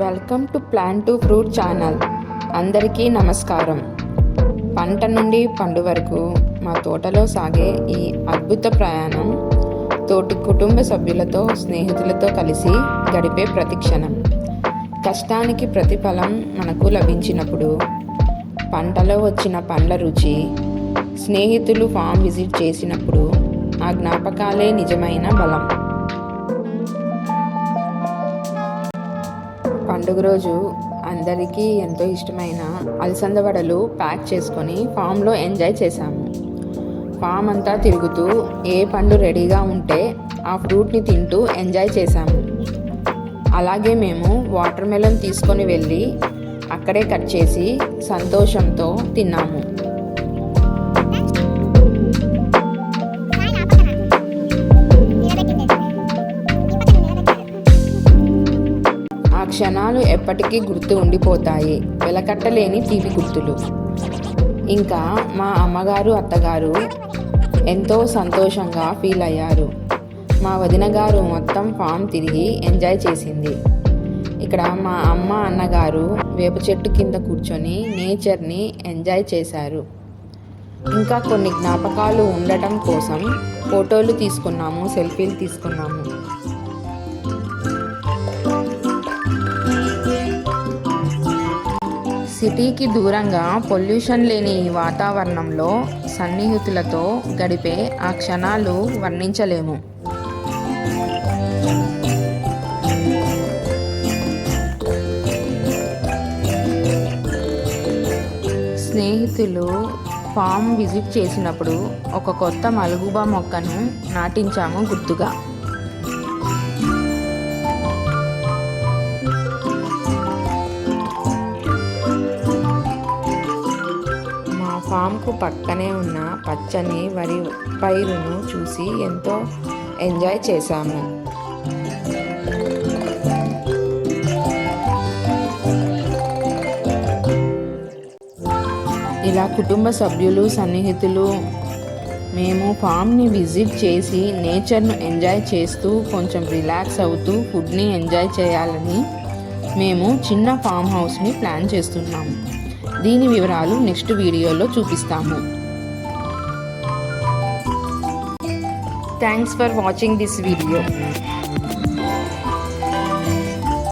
Welcome to plant to fruit channel. అందరికీ నమస్కారం. పంట నుండి పండు వరకు మా తోటలో సాగే ఈ అద్భుత ప్రయాణం తోటి కుటుంబ సభ్యులతో స్నేహితులతో కలిసి గడిపే ప్రతిక్షణం. కష్టానికి ప్రతిఫలం మనకు లభించినప్పుడు, పంటలో వచ్చిన పండ్ల రుచి, స్నేహితులు ఫామ్ విజిట్ చేసినప్పుడు ఆ జ్ఞాపకాలే నిజమైన బలం. పండుగ రోజు అందరికీ ఎంతో ఇష్టమైన అలసంద వడలు ప్యాక్ చేసుకొని ఫామ్లో ఎంజాయ్ చేశాము. ఫామ్ అంతా తిరుగుతూ ఏ పండు రెడీగా ఉంటే ఆ ఫ్రూట్ని తింటూ ఎంజాయ్ చేశాము. అలాగే మేము వాటర్ మెలన్ తీసుకొని వెళ్ళి అక్కడే కట్ చేసి సంతోషంతో తిన్నాము. క్షణాలు ఎప్పటికీ గుర్తు ఉండిపోతాయి, వెలకట్టలేని తీపి గుర్తులు. ఇంకా మా అమ్మగారు అత్తగారు ఎంతో సంతోషంగా ఫీల్ అయ్యారు. మా వదిన గారు మొత్తం ఫామ్ తిరిగి ఎంజాయ్ చేసింది. ఇక్కడ మా అమ్మ అన్నగారు వేప చెట్టు కింద కూర్చొని నేచర్ని ఎంజాయ్ చేశారు. ఇంకా కొన్ని జ్ఞాపకాలు ఉండటం కోసం ఫోటోలు తీసుకున్నాము, సెల్ఫీలు తీసుకున్నాము. సిటీకి దూరంగా పొల్యూషన్ లేని ఈ వాతావరణంలో సన్నిహితులతో గడిపే ఆ క్షణాలు వర్ణించలేము. స్నేహితులు ఫామ్ విజిట్ చేసినప్పుడు ఒక కొత్త మలుగుబా మొక్కను నాటించాము గుర్తుగా. ఫామ్కు పక్కనే ఉన్న పచ్చని వరి పైరును చూసి ఎంతో ఎంజాయ్ చేశాము. ఇలా కుటుంబ సభ్యులు, సన్నిహితులు మేము ఫామ్ని విజిట్ చేసి నేచర్ను ఎంజాయ్ చేస్తూ కొంచెం రిలాక్స్ అవుతూ ఫుడ్ని ఎంజాయ్ చేయాలని మేము చిన్న ఫామ్ హౌస్ని ప్లాన్ చేస్తున్నాము. దీని వివరాలు నెక్స్ట్ వీడియోలో చూపిస్తాము. Thanks for watching this video.